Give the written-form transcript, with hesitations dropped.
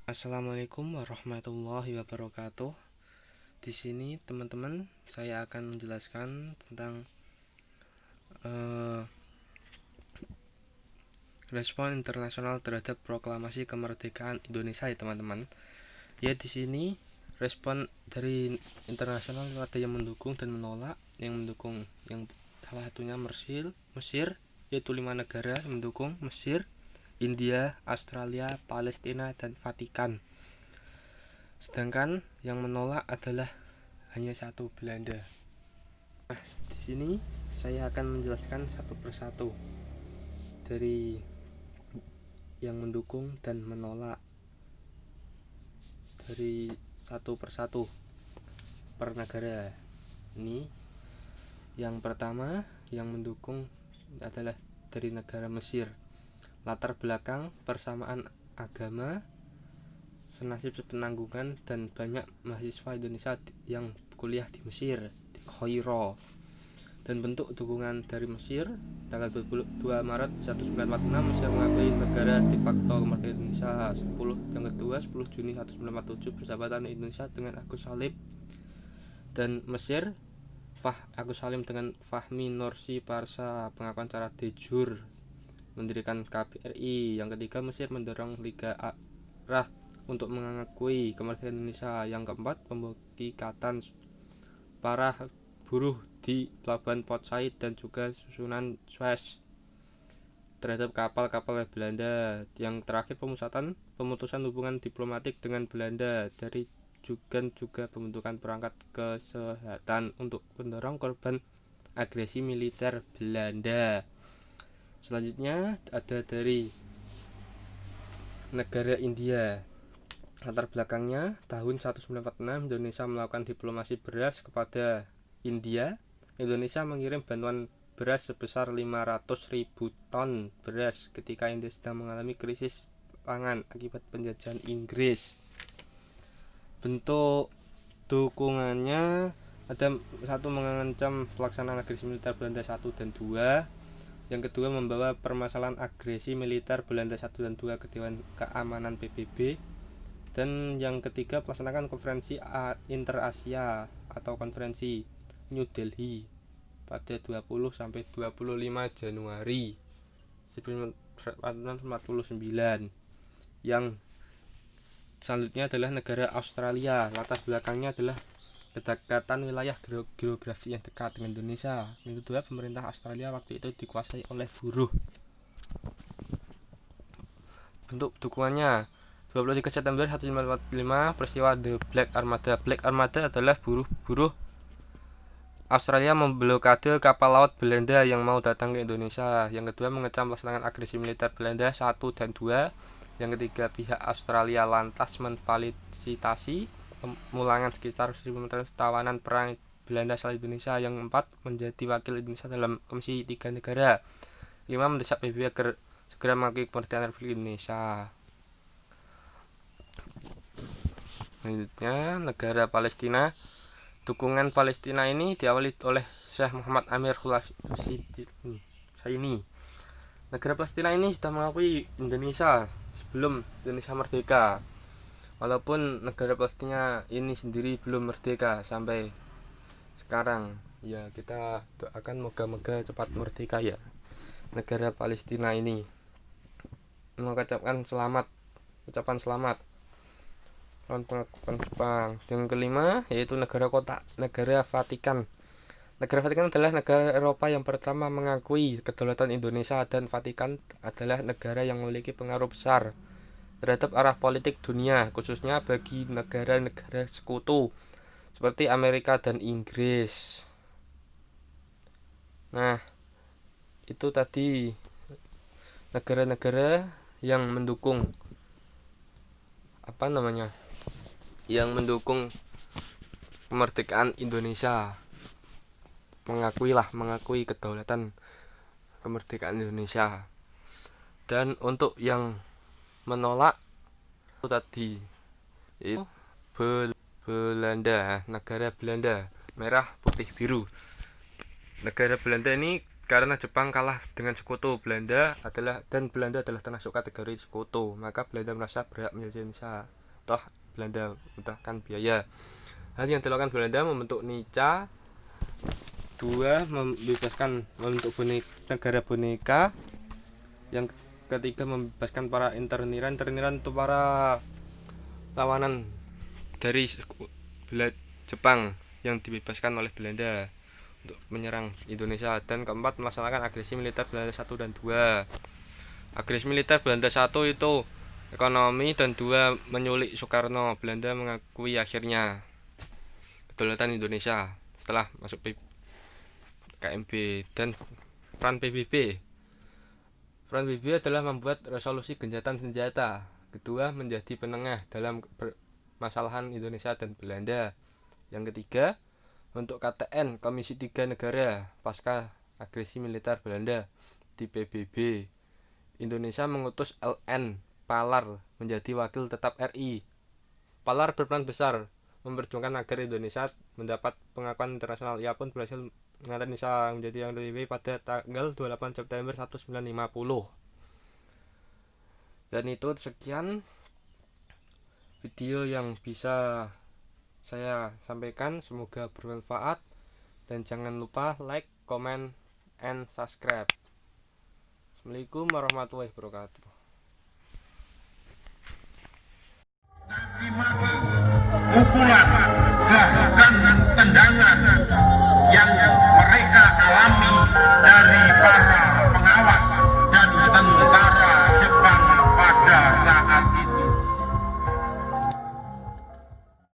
Assalamualaikum warahmatullahi wabarakatuh. Di sini teman-teman, saya akan menjelaskan tentang eh, respon internasional terhadap proklamasi kemerdekaan Indonesia ya teman-teman. Ya di sini respon dari internasional ada yang mendukung dan menolak. Yang mendukung yang salah satunya Mesir yaitu 5 negara yang mendukung: Mesir, India, Australia, Palestina, dan Vatikan. Sedangkan yang menolak adalah hanya satu, Belanda. Nah, di sini saya akan menjelaskan satu persatu dari yang mendukung dan menolak dari satu persatu per negara. Ini yang pertama, yang mendukung adalah dari negara Mesir. Latar belakang persamaan agama, senasib sepenanggungan, dan banyak mahasiswa Indonesia yang kuliah di Mesir, di Kairo. Dan bentuk dukungan dari Mesir: tanggal 22 Maret 1946 Mesir mengakui negara de facto kemerdekaan Indonesia. 10 yang kedua 10 Juni 1947 persahabatan Indonesia dengan Agus Salim dan Mesir. Agus Salim dengan Fahmi Nursi Parsa pengakuan secara de jure mendirikan KBRI. Yang ketiga Mesir mendorong Liga Arab untuk mengakui kemerdekaan Indonesia. Yang keempat pembuktikan para buruh di pelabuhan Port Said dan juga susunan Suez terhadap kapal-kapal Belanda. Yang terakhir pemutusan hubungan diplomatik dengan Belanda dari juga pembentukan perangkat kesehatan untuk mendorong korban agresi militer Belanda. Selanjutnya ada dari negara India. Latar belakangnya, tahun 1946 Indonesia melakukan diplomasi beras kepada India. Indonesia mengirim bantuan beras sebesar 500.000 ton beras ketika India sedang mengalami krisis pangan akibat penjajahan Inggris. Bentuk dukungannya ada: satu, mengancam pelaksanaan agresi militer Belanda 1 dan 2. Yang kedua, membawa permasalahan agresi militer Belanda 1 dan 2 ke Dewan Keamanan PBB. Dan yang ketiga, melaksanakan konferensi Inter-Asia atau konferensi New Delhi pada 20 sampai 25 Januari 1949. Yang selanjutnya adalah negara Australia. Latar belakangnya adalah kedekatan wilayah geografi yang dekat dengan Indonesia. Yang kedua, pemerintah Australia waktu itu dikuasai oleh buruh. Bentuk dukungannya: 23 September 1945 peristiwa The Black Armada. Black Armada adalah buruh Australia memblokade kapal laut Belanda yang mau datang ke Indonesia. Yang kedua, mengecam pelaksanaan agresi militer Belanda 1 dan 2. Yang ketiga, pihak Australia lantas memfasilitasi pemulangan sekitar 1.000 tawanan perang Belanda asal Indonesia. Yang keempat, menjadi wakil Indonesia dalam Komisi 3 Negara. 5, mendesak PBB agar segera mengakui kemerdekaan Republik Indonesia. Selanjutnya, negara Palestina. Dukungan Palestina ini diawali oleh Syekh Muhammad Amir Husseini. Negara Palestina ini sudah mengakui Indonesia sebelum Indonesia merdeka. Walaupun negara Palestina ini sendiri belum merdeka sampai sekarang. Ya, kita doakan moga-moga cepat merdeka ya negara Palestina ini. Mengucapkan ucapan selamat pengakuan Jepang. Yang kelima yaitu negara Vatikan. Negara Vatikan adalah negara Eropa yang pertama mengakui kedaulatan Indonesia, dan Vatikan adalah negara yang memiliki pengaruh besar terhadap arah politik dunia, khususnya bagi negara-negara sekutu seperti Amerika dan Inggris. Nah, itu tadi negara-negara yang mendukung kemerdekaan Indonesia, mengakui kedaulatan kemerdekaan Indonesia. Dan untuk yang menolak itu tadi itu Belanda, negara Belanda, merah putih biru. Negara Belanda ini karena Jepang kalah dengan sekutu Belanda dan Belanda adalah termasuk kategori sekutu, maka Belanda merasa berhak menjajah Indonesia. Toh Belanda membutuhkan biaya. Hal yang dilakukan Belanda membentuk NICA. Dua, membentuk negara boneka. Yang ketiga, membebaskan para interniran itu para tawanan dari Jepang yang dibebaskan oleh Belanda untuk menyerang Indonesia. Dan keempat, melaksanakan agresi militer Belanda 1 dan 2. Agresi militer Belanda 1 itu ekonomi, dan 2 menyulik Soekarno. Belanda mengakui akhirnya kedaulatan Indonesia setelah masuk KMB. Dan peran PBB adalah membuat resolusi gencatan senjata. Kedua, menjadi penengah dalam permasalahan Indonesia dan Belanda. Yang ketiga, untuk KTN, Komisi 3 Negara pasca agresi militer Belanda di PBB. Indonesia mengutus LN Palar menjadi wakil tetap RI. Palar berperan besar memperjuangkan agar Indonesia mendapat pengakuan internasional. Ia pun berhasil mengangkat Indonesia menjadi yang PBB pada tanggal 28 September 1950. Dan itu sekian video yang bisa saya sampaikan, semoga bermanfaat, dan jangan lupa like, comment, and subscribe. Assalamualaikum warahmatullahi wabarakatuh. Pukulan, bahkan tendangan